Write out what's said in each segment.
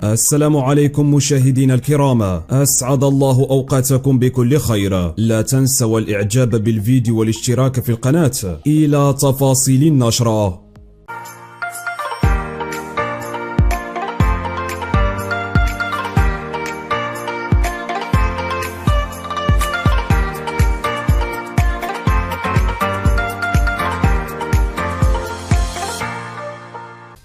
السلام عليكم مشاهدينا الكرام، أسعد الله أوقاتكم بكل خير. لا تنسوا الإعجاب بالفيديو والاشتراك في القناة. إلى تفاصيل النشرة.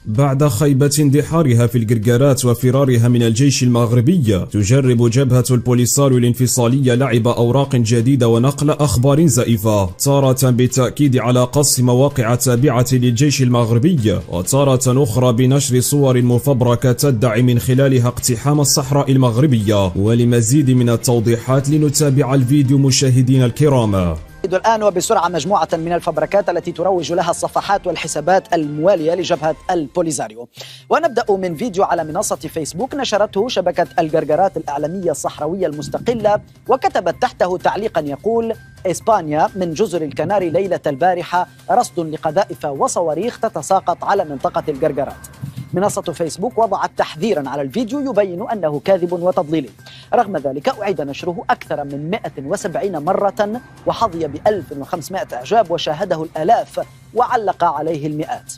بعد خيبة اندحارها في الجرجارات وفرارها من الجيش المغربي، تجرب جبهة البوليساريو الانفصالية لعب أوراق جديدة ونقل أخبار زائفة، تارة بالتأكيد على قصف مواقع تابعة للجيش المغربي، وتارة أخرى بنشر صور مفبركة تدعي من خلالها اقتحام الصحراء المغربية. ولمزيد من التوضيحات لنتابع الفيديو مشاهدينا الكرام. الآن وبسرعة مجموعة من الفبركات التي تروج لها الصفحات والحسابات الموالية لجبهة البوليساريو. ونبدأ من فيديو على منصة فيسبوك نشرته شبكة الجرجرات الإعلامية الصحراوية المستقلة، وكتبت تحته تعليقا يقول: إسبانيا من جزر الكناري ليلة البارحة رصد لقذائف وصواريخ تتساقط على منطقة الجرجرات. منصة فيسبوك وضعت تحذيرا على الفيديو يبين أنه كاذب وتضليلي. رغم ذلك أعيد نشره أكثر من 170 مرة وحظي ب1500 إعجاب وشاهده الآلاف وعلق عليه المئات.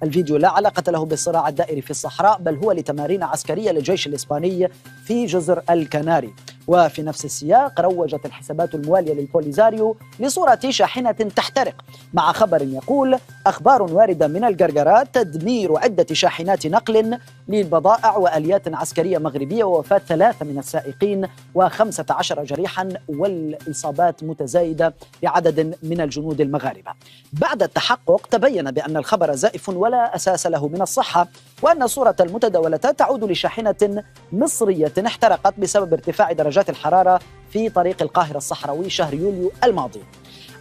الفيديو لا علاقة له بالصراع الدائري في الصحراء، بل هو لتمارين عسكرية للجيش الإسباني في جزر الكناري. وفي نفس السياق روجت الحسابات الموالية للبوليساريو لصورة شاحنة تحترق، مع خبر يقول: أخبار واردة من الجرجرات تدمير عدة شاحنات نقل للبضائع وآليات عسكرية مغربية، ووفاة 3 من السائقين و15 جريحا، والإصابات متزايدة لعدد من الجنود المغاربة. بعد التحقق تبين بأن الخبر زائف ولا أساس له من الصحة، وأن الصورة المتداولة تعود لشاحنة مصرية احترقت بسبب ارتفاع درجات الحرارة في طريق القاهرة الصحراوي شهر يوليو الماضي.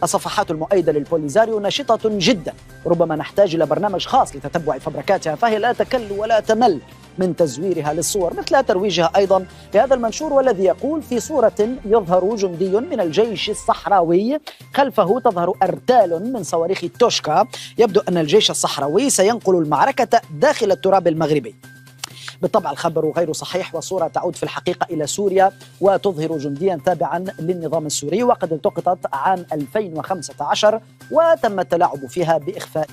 الصفحات المؤيدة للبوليساريو نشطة جدا، ربما نحتاج إلى برنامج خاص لتتبع فبركاتها، فهي لا تكل ولا تمل من تزويرها للصور، مثل ترويجها أيضا لهذا المنشور، والذي يقول: في صورة يظهر جندي من الجيش الصحراوي، خلفه تظهر أرتال من صواريخ توشكا، يبدو أن الجيش الصحراوي سينقل المعركة داخل التراب المغربي. بالطبع الخبر غير صحيح، والصورة تعود في الحقيقة إلى سوريا وتظهر جنديا تابعا للنظام السوري، وقد التقطت عام 2015 وتم التلاعب فيها بإخفاء.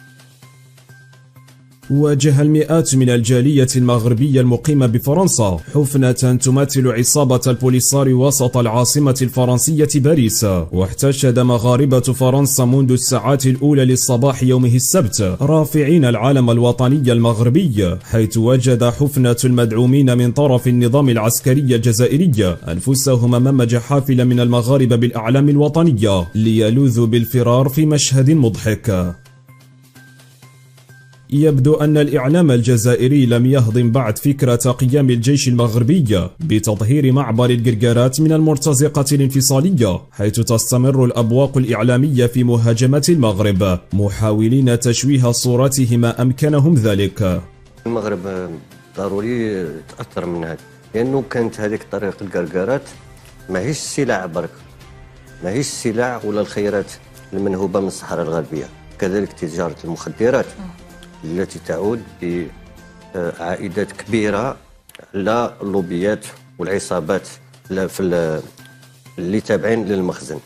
واجه المئات من الجالية المغربية المقيمة بفرنسا حفنة تمثل عصابة البوليساريو وسط العاصمة الفرنسية باريس. واحتشد مغاربة فرنسا منذ الساعات الأولى للصباح يومه السبت رافعين العلم الوطني المغربي، حيث وجد حفنة المدعومين من طرف النظام العسكري الجزائري أنفسهم أمام جحافل من المغاربة بالأعلام الوطنية ليلوذوا بالفرار في مشهد مضحك. يبدو أن الإعلام الجزائري لم يهضم بعد فكرة قيام الجيش المغربي بتطهير معبر الجرجارات من المرتزقة الانفصالية، حيث تستمر الأبواق الإعلامية في مهاجمة المغرب، محاولين تشويه صورته ما أمكنهم ذلك. المغرب ضروري تأثر من هذا، لأنه كانت هذيك طريق الجرجارات ماهيش السلع برك، ماهيش السلع ولا الخيرات المنهوبة من الصحراء الغربية، كذلك تجارة المخدرات التي تعود بعائدات كبيرة على اللوبيات والعصابات اللي تابعين للمخزن.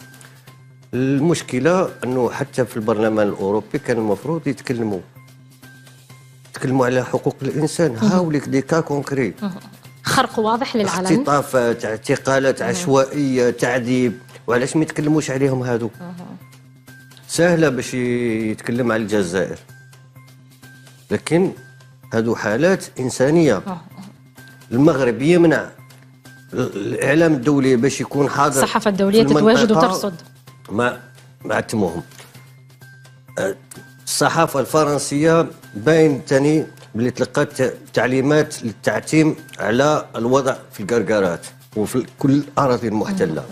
المشكلة أنه حتى في البرلمان الأوروبي كان المفروض يتكلموا على حقوق الإنسان، هاوليك دي كا كونكري، خرق واضح للعلن، اختطافات، اعتقالات عشوائية، تعذيب، وعلاش ما يتكلموش عليهم هادو؟ سهلة باش يتكلم على الجزائر، لكن هذو حالات إنسانية. المغرب يمنع الإعلام الدولي باش يكون حاضر، الصحافة الدولية تتواجد وترصد، ما عتموهم. الصحافة الفرنسية باين تاني بلي تلقات تعليمات للتعتيم على الوضع في الجرجارات وفي كل الأراضي المحتلة.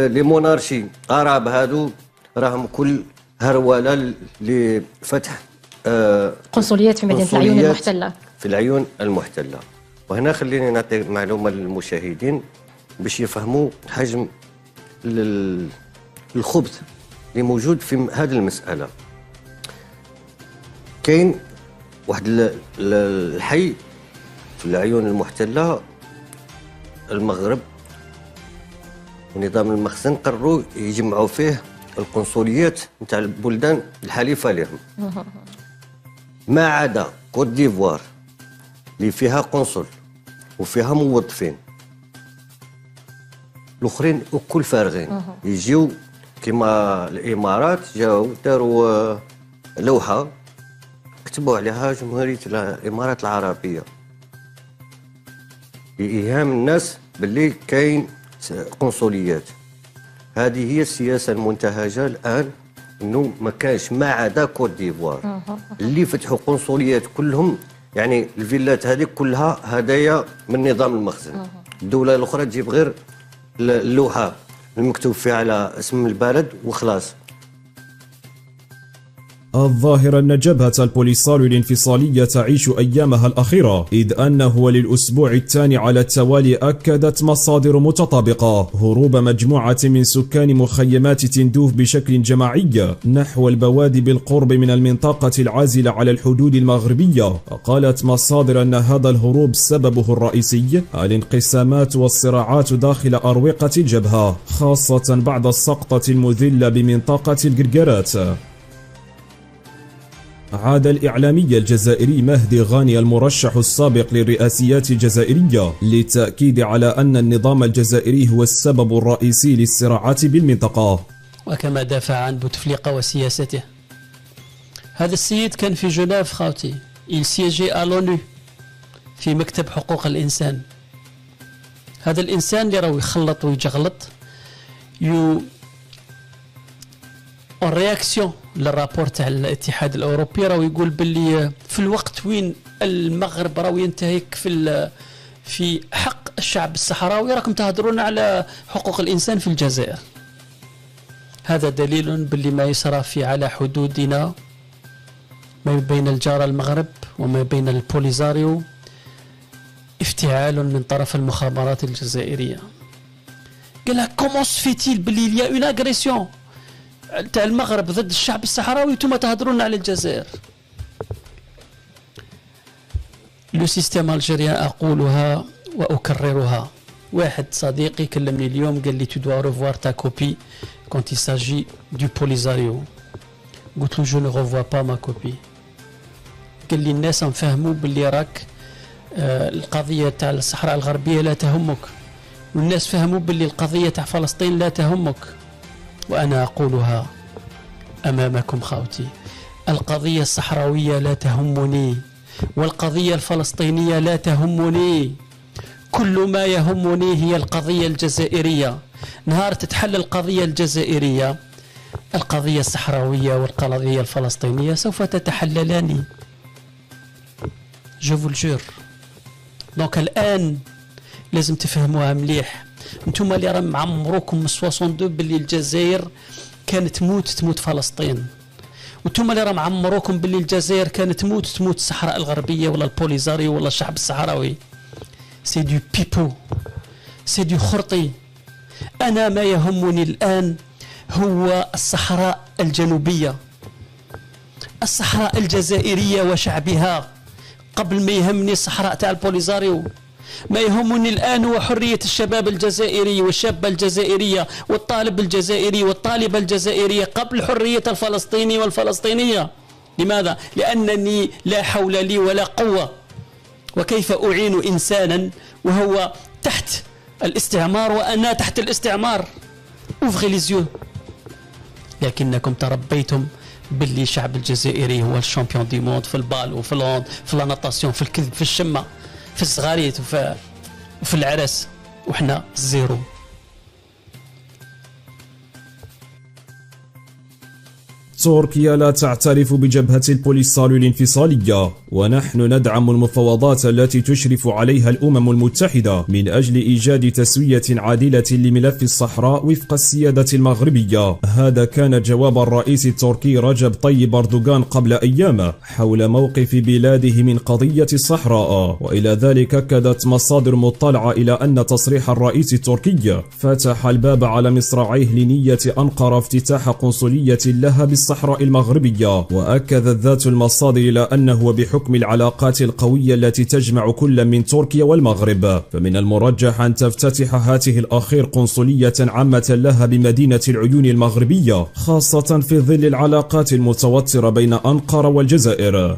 لي مونارشي أراب هادو راهم كل هرولة لفتح قنصليات في مدينة العيون المحتلة، في العيون المحتلة. وهنا خليني نعطي معلومة للمشاهدين باش يفهموا حجم الخبث اللي موجود في هذه المسألة. كاين واحد الحي في العيون المحتلة المغرب ونظام المخزن قرروا يجمعوا فيه القنصليات نتاع البلدان الحليفة لهم، ما عدا كوت ديفوار اللي فيها قنصل وفيها موظفين، الاخرين الكل فارغين. يجيو كما الامارات جاو داروا لوحه كتبوا عليها جمهوريه الامارات العربيه لايهام الناس باللي كاين قنصليات. هذه هي السياسه المنتهجه الان، انه ما كانش ما عدا كوت ديفوار اللي فتحوا قنصليات كلهم، يعني الفيلات هذه كلها هدايا من نظام المخزن. الدوله الاخرى تجيب غير اللوحه المكتوب فيها على اسم البلد وخلاص. الظاهر أن جبهة البوليساريو الانفصالية تعيش أيامها الأخيرة، إذ أنه للأسبوع الثاني على التوالي أكدت مصادر متطابقة هروب مجموعة من سكان مخيمات تندوف بشكل جماعي نحو البوادي بالقرب من المنطقة العازلة على الحدود المغربية. قالت مصادر أن هذا الهروب سببه الرئيسي الانقسامات والصراعات داخل أروقة الجبهة، خاصة بعد السقطة المذلة بمنطقة القرقرات. عاد الإعلامي الجزائري مهدي غاني المرشح السابق للرئاسيات الجزائرية للتأكيد على أن النظام الجزائري هو السبب الرئيسي للصراعات بالمنطقة. وكما دافع عن بوتفليقة وسياسته، هذا السيد كان في جنيف خاوتي، il siégeait à l'ONU في مكتب حقوق الإنسان. هذا الإنسان اللي راهو يخلط ويجغلط اون رياكسيون للرابور تاع الاتحاد الاوروبي، راهو يقول باللي في الوقت وين المغرب راهو ينتهك في حق الشعب الصحراوي راكم تهضرون على حقوق الانسان في الجزائر. هذا دليل باللي ما يصرى في على حدودنا ما بين الجارة المغرب وما بين البوليزاريو افتعال من طرف المخابرات الجزائرية. قال لها كومون سفيتيل باللي ليا اون اغريسيون تاع المغرب ضد الشعب الصحراوي ثم تهضرون على الجزائر. لو سيستيم الجيريان اقولها واكررها. واحد صديقي كلمني اليوم قال لي تو دوا ريفوار تا كوبي كونت il s'agit du Polisario. قلت له جو نو ريفوا با ما كوبي. قال لي الناس نفهموا باللي راك القضيه تاع الصحراء الغربيه لا تهمك، والناس فهموا باللي القضيه تاع فلسطين لا تهمك. وأنا أقولها أمامكم خاوتي، القضية الصحراوية لا تهمني، والقضية الفلسطينية لا تهمني. كل ما يهمني هي القضية الجزائرية. نهار تتحل القضية الجزائرية، القضية الصحراوية والقضية الفلسطينية سوف تتحللان. جو فو الجور. دونك الآن لازم تفهموها مليح. انتم اللي راه معمروكم من 62 باللي الجزائر كانت تموت فلسطين، وانتم اللي راه معمروكم باللي الجزائر كانت تموت الصحراء الغربيه ولا البوليزاريو ولا الشعب الصحراوي. سي دو بيبو، سي دو خرطي. انا ما يهمني الان هو الصحراء الجنوبيه، الصحراء الجزائريه وشعبها، قبل ما يهمني الصحراء تاع البوليزاريو. ما يهمني الآن هو حرية الشباب الجزائري والشابة الجزائرية والطالب الجزائري والطالبة الجزائرية قبل حرية الفلسطيني والفلسطينية. لماذا؟ لأنني لا حول لي ولا قوة، وكيف أعين إنسانا وهو تحت الاستعمار وأنا تحت الاستعمار؟ أوفغي ليزيو. لكنكم تربيتم باللي الشعب الجزائري هو الشامبيون دي موند في البال وفي الهوند في لاناتاسيون في الكذب في الشمة في الصغاريت وفي العرس، وحنا زيرو. تركيا لا تعترف بجبهة البوليساريو الانفصالية، ونحن ندعم المفاوضات التي تشرف عليها الأمم المتحدة من أجل إيجاد تسوية عادلة لملف الصحراء وفق السيادة المغربية. هذا كان جواب الرئيس التركي رجب طيب أردوغان قبل أيام حول موقف بلاده من قضية الصحراء. وإلى ذلك أكدت مصادر مطلعة إلى أن تصريح الرئيس التركي فتح الباب على مصراعيه لنية أنقرة افتتاح قنصلية لها بالصحراء الصحراء المغربية. وأكدت ذات المصادر إلى أنه بحكم العلاقات القوية التي تجمع كل من تركيا والمغرب، فمن المرجح أن تفتتح هاته الأخير قنصلية عامة لها بمدينة العيون المغربية، خاصة في ظل العلاقات المتوترة بين أنقرة والجزائر.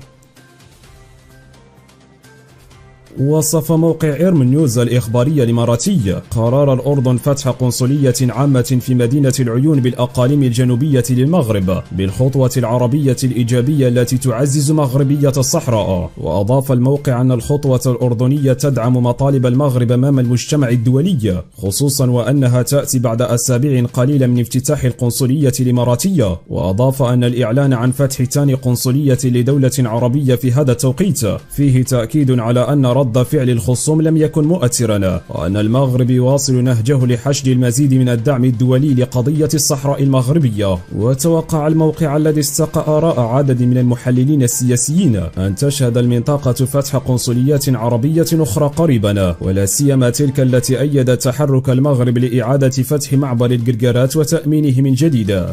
وصف موقع إيرم نيوز الإخباري الإماراتي قرار الأردن فتح قنصلية عامة في مدينة العيون بالأقاليم الجنوبية للمغرب بالخطوة العربية الإيجابية التي تعزز مغربية الصحراء. وأضاف الموقع أن الخطوة الأردنية تدعم مطالب المغرب أمام المجتمع الدولي، خصوصا وأنها تأتي بعد أسابيع قليلة من افتتاح القنصلية الإماراتية. وأضاف أن الإعلان عن فتح ثاني قنصلية لدولة عربية في هذا التوقيت فيه تأكيد على أن رد فعل الخصوم لم يكن مؤثرا، وأن المغرب يواصل نهجه لحشد المزيد من الدعم الدولي لقضية الصحراء المغربية. وتوقع الموقع الذي استقى آراء عدد من المحللين السياسيين أن تشهد المنطقة فتح قنصليات عربية أخرى قريبا، ولا سيما تلك التي أيدت تحرك المغرب لإعادة فتح معبر الجرجرات وتأمينه من جديد.